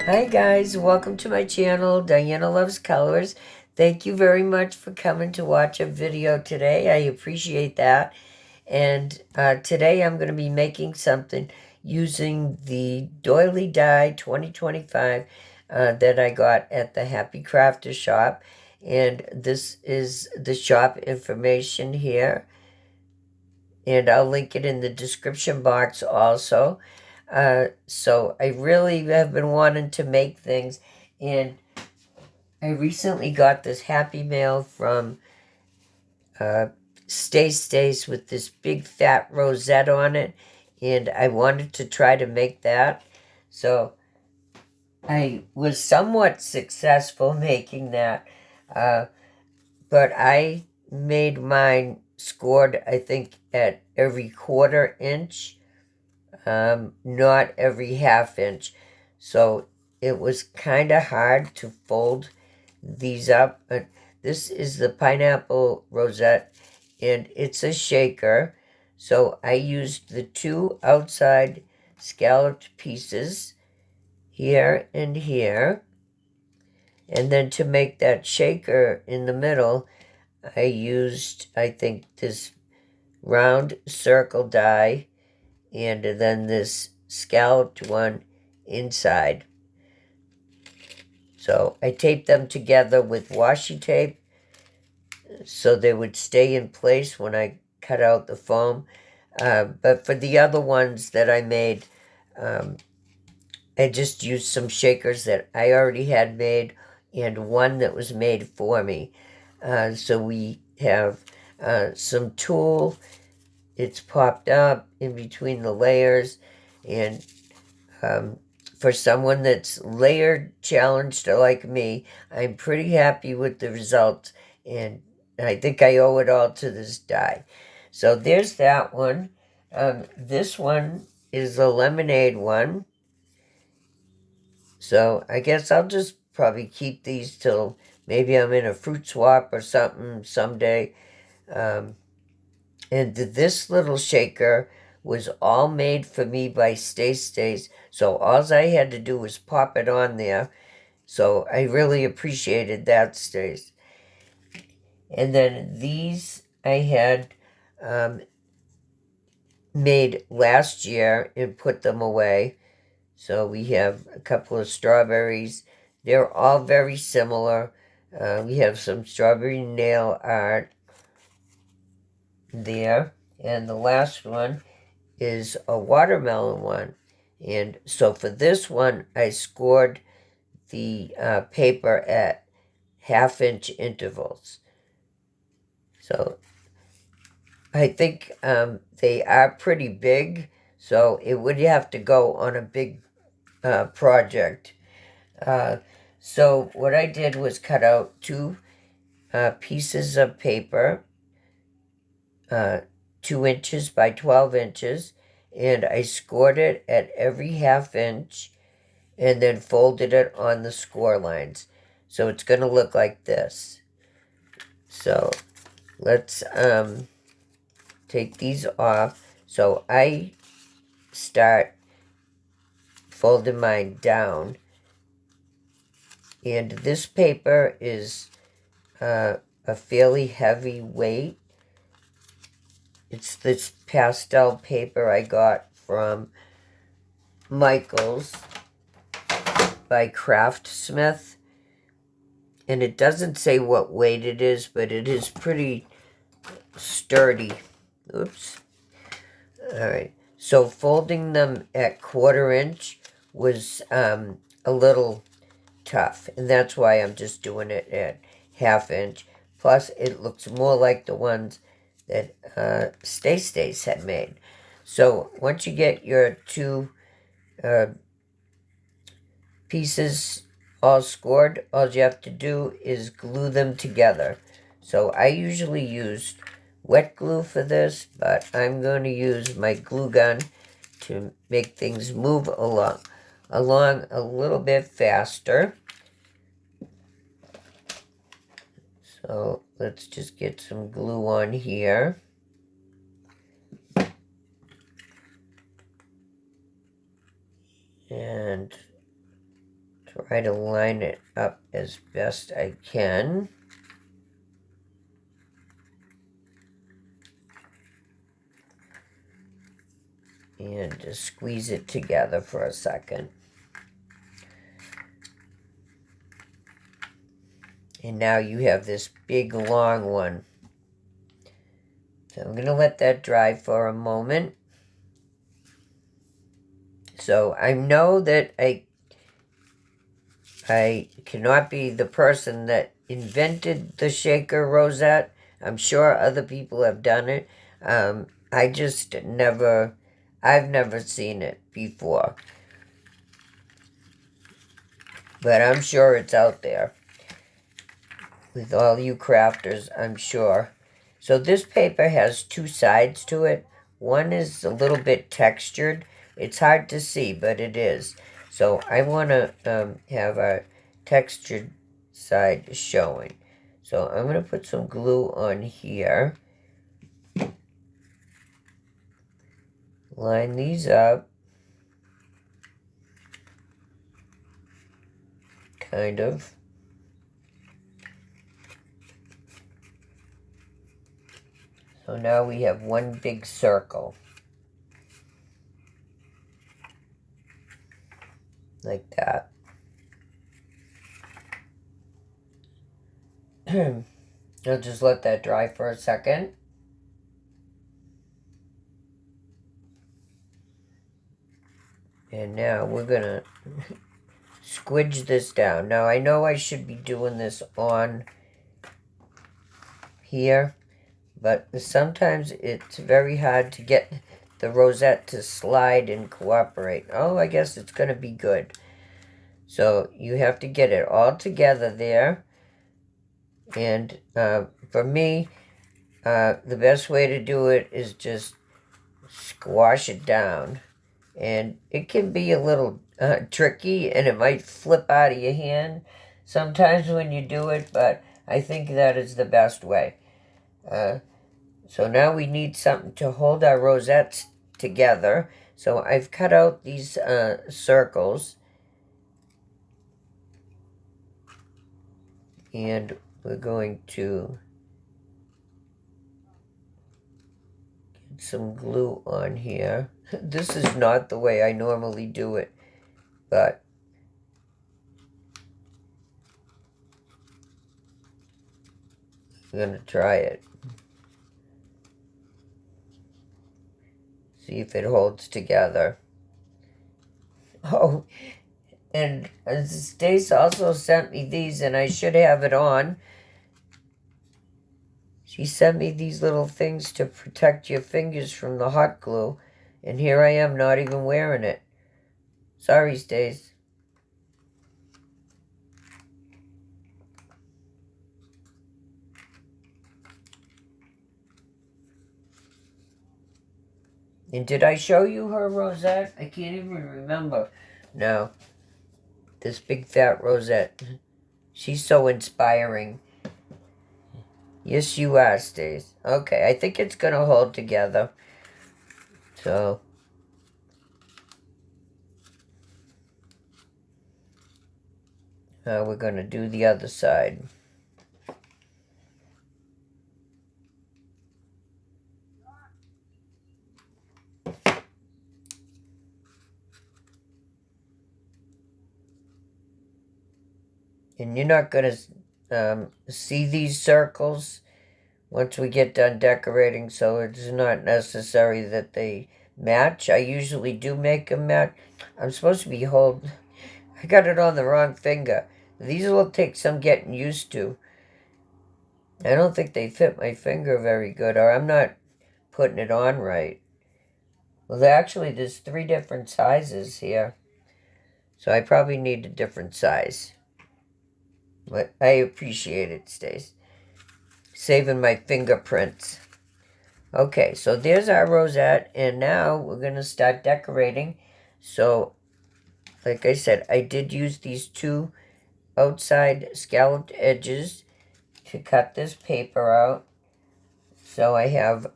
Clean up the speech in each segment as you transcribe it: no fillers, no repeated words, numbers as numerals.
Hi guys, welcome to my channel, Diana Loves Colors. Thank you very much for coming to watch a video today. I appreciate that. And today I'm going to be making something using the Doily Die 2025 that I got at the Happy Crafter shop. And this is the shop information here. And I'll link it in the description box also. So I really have been wanting to make things, and I recently got this Happy Mail from uh, Stace with this big fat rosette on it, and I wanted to try to make that. So I was somewhat successful making that, uh, but I made mine scored, I think, at every quarter inch, not every half inch. So it was kind of hard to fold these up. But this is the pineapple rosette, and it's a shaker. So I used the two outside scalloped pieces here and here. And then to make that shaker in the middle, I used, I think, this round circle die and then this scalloped one inside. So I taped them together with washi tape so they would stay in place when I cut out the foam. But for the other ones that I made, um, I just used some shakers that I already had made and one that was made for me. So we have some tulle. It's popped up in between the layers, and for someone that's layer challenged like me, I'm pretty happy with the results, and I think I owe it all to this die. So there's that one. This one is a lemonade one. So I guess I'll just probably keep these till maybe I'm in a fruit swap or something someday. Um, and this little shaker was all made for me by Stace. So all I had to do was pop it on there. So I really appreciated that, Stace. And then these I had um, made last year and put them away. So we have a couple of strawberries. They're all very similar. We have some strawberry nail art there. And the last one is a watermelon one. And so for this one, I scored the paper at half-inch intervals. So I think they are pretty big, so it would have to go on a big project. Uh, so what I did was cut out two pieces of paper, uh, 2 inches by 12 inches, and I scored it at every half inch and then folded it on the score lines. So it's going to look like this. So let's take these off. So I start folding mine down. And this paper is a fairly heavy weight. It's this pastel paper I got from Michael's by Craftsmith. And it doesn't say what weight it is, but it is pretty sturdy. Oops. All right. So folding them at quarter inch was a little tough, and that's why I'm just doing it at half inch. Plus, it looks more like the ones that Stace had made. So once you get your two uh, pieces all scored, all you have to do is glue them together. So I usually use wet glue for this, but I'm going to use my glue gun to make things move along a little bit faster. So let's just get some glue on here. And Try to line it up as best I can. And just squeeze it together for a second. And now you have this big long one. So I'm going to let that dry for a moment. So I know that I cannot be the person that invented the shaker rosette. I'm sure other people have done it. I just I've never seen it before. But I'm sure it's out there with all you crafters, I'm sure. So this paper has two sides to it. One is a little bit textured. It's hard to see, but it is. So I want to have a textured side showing. So I'm going to put some glue on here. Line these up. Kind of. So now we have one big circle. Like that. I'll just let that dry for a second. And now we're going to squidge this down. Now I know I should be doing this on here, but sometimes it's very hard to get the rosette to slide and cooperate. Oh, I guess it's going to be good. So you have to get it all together there. And for me, the best way to do it is just squash it down. And it can be a little tricky, and it might flip out of your hand sometimes when you do it, but I think that is the best way. So now we need something to hold our rosettes together. So I've cut out these circles. And we're going to get some glue on here. This is not the way I normally do it, but I'm going to try it. See if it holds together. Oh, and Stace also sent me these, and I should have it on. She sent me these little things to protect your fingers from the hot glue, and here I am not even wearing it. Sorry, Stace. And did I show you her rosette? I can't even remember. No. This big fat rosette. She's so inspiring. Yes, you are, Stace. Okay, I think it's going to hold together. So. We're going to do the other side. And you're not going to see these circles once we get done decorating, so it's not necessary that they match. I usually do make them match. I'm supposed to be I got it on the wrong finger. These will take some getting used to. I don't think they fit my finger very good, or I'm not putting it on right. Well, there's 3 different sizes here. So I probably need a different size. But I appreciate it, Stace. Saving my fingerprints. Okay, so there's our rosette, and now we're going to start decorating. So, like I said, I did use these 2 outside scalloped edges to cut this paper out. So I have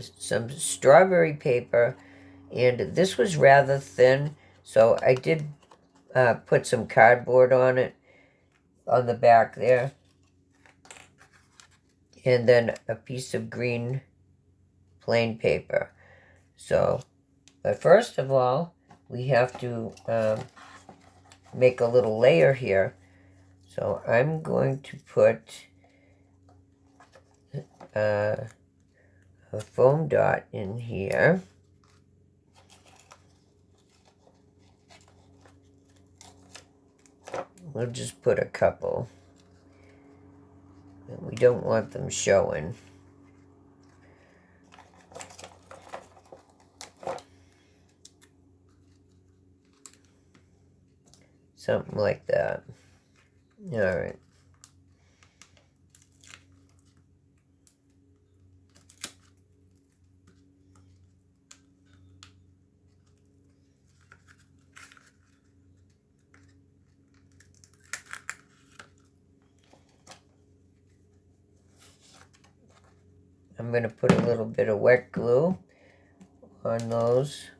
some strawberry paper, and this was rather thin, so I did put some cardboard on it, on the back there. And then a piece of green plain paper. So, but first of all, we have to make a little layer here. So I'm going to put a foam dot in here. We'll just put a couple. We don't want them showing. Something like that. All right. I'm going to put a little bit of wet glue on those.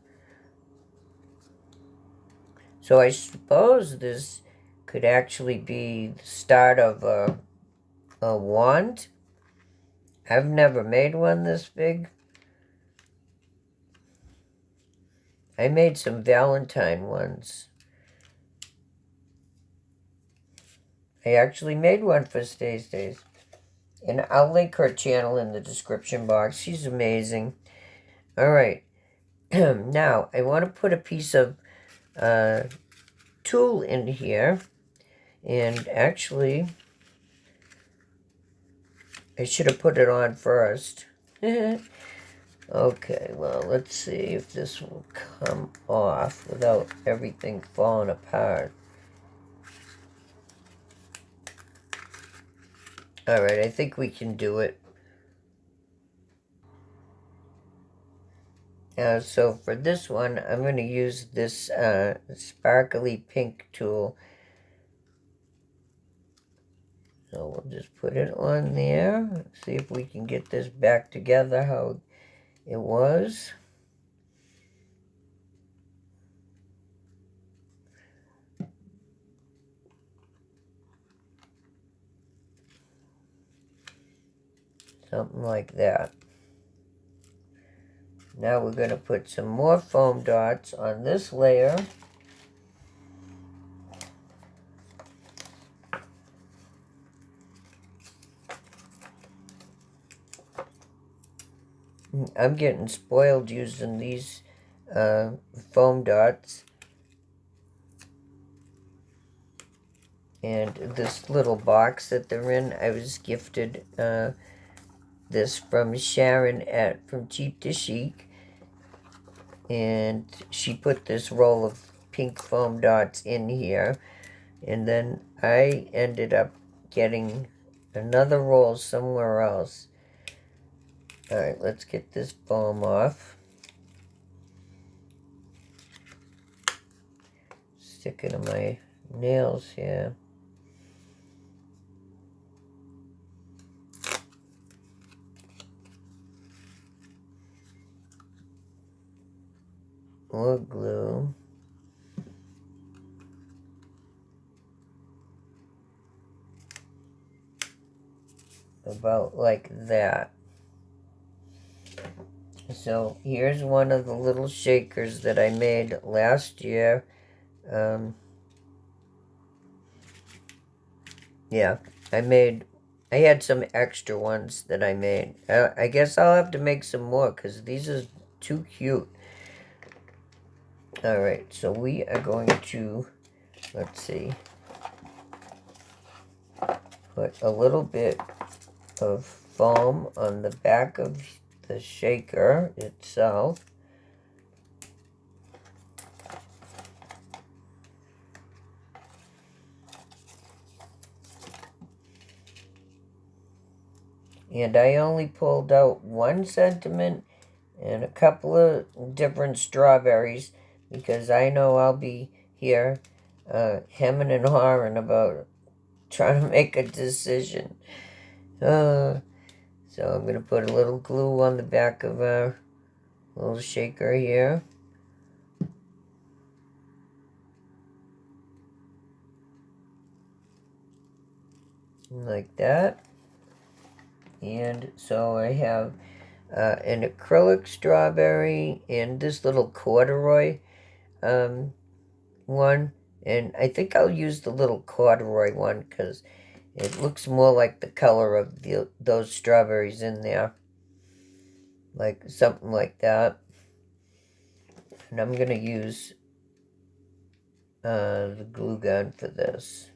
So I suppose this could actually be the start of a wand. I've never made one this big. I made some Valentine ones. I actually made one for Stacey. And I'll link her channel in the description box. She's amazing. All right. Now, I want to put a piece of tulle in here. And actually, I should have put it on first. Okay, well, let's see if this will come off without everything falling apart. All right, I think we can do it. So for this one, I'm going to use this sparkly pink tulle. So we'll just put it on there. See if we can get this back together how it was. Something like that. Now we're going to put some more foam dots on this layer. I'm getting spoiled using these foam dots. And this little box that they're in, I was gifted this from Sharon from Cheap to Chic. And she put this roll of pink foam dots in here. And then I ended up getting another roll somewhere else. Alright, let's get this foam off. Stick it in my nails here. More glue. About like that. So here's one of the little shakers that I made last year. Yeah, I had some extra ones that I made. I guess I'll have to make some more because these are too cute. Alright, so we are going to, let's see, put a little bit of foam on the back of the shaker itself. And I only pulled out 1 sentiment and a couple of different strawberries because I know I'll be here hemming and hawing about trying to make a decision. So I'm going to put a little glue on the back of our little shaker here. like that. And so I have an acrylic strawberry and this little corduroy one. And I think I'll use the little corduroy one because it looks more like the color of those strawberries in there. Like something like that. And I'm going to use the glue gun for this.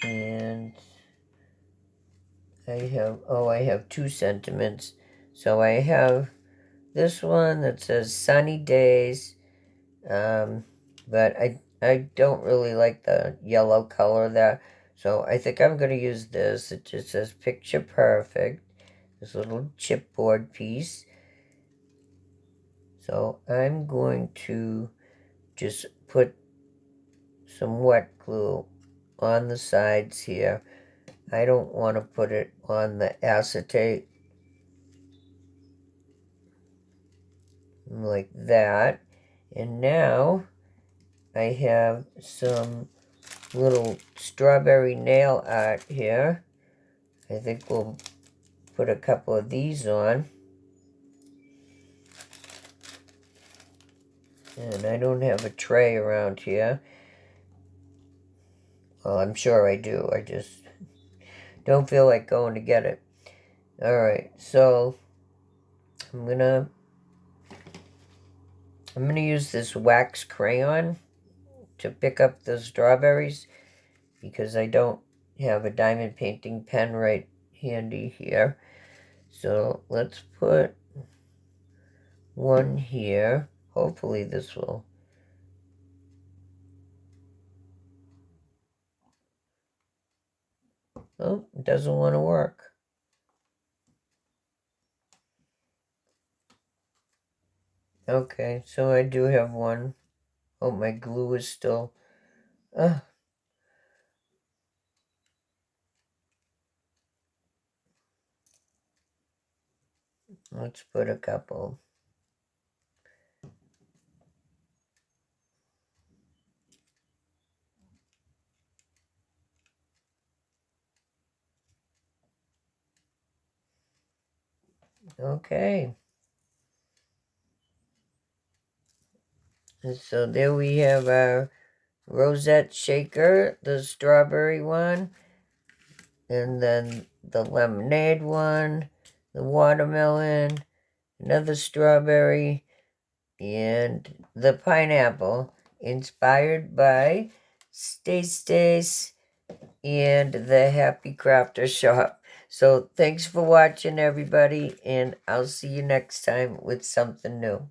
And I have two sentiments. So I have this one that says sunny days, but I don't really like the yellow color there. So I think I'm going to use this. It just says picture perfect. This little chipboard piece. So I'm going to just put some wet glue on the sides here. I don't want to put it on the acetate like that. And now I have some little strawberry nail art here. I think we'll put a couple of these on. And I don't have a tray around here. Well, I'm sure I do. I just don't feel like going to get it. Alright, so I'm gonna use this wax crayon to pick up the strawberries because I don't have a diamond painting pen right handy here. So let's put one here. Hopefully this will. Oh, it doesn't want to work. Okay, so I do have one. Oh, my glue is still... let's put a couple. Okay. And so there we have our rosette shaker, the strawberry one, and then the lemonade one, the watermelon, another strawberry, and the pineapple, inspired by Stace and the Happy Crafter Shop. So thanks for watching, everybody, and I'll see you next time with something new.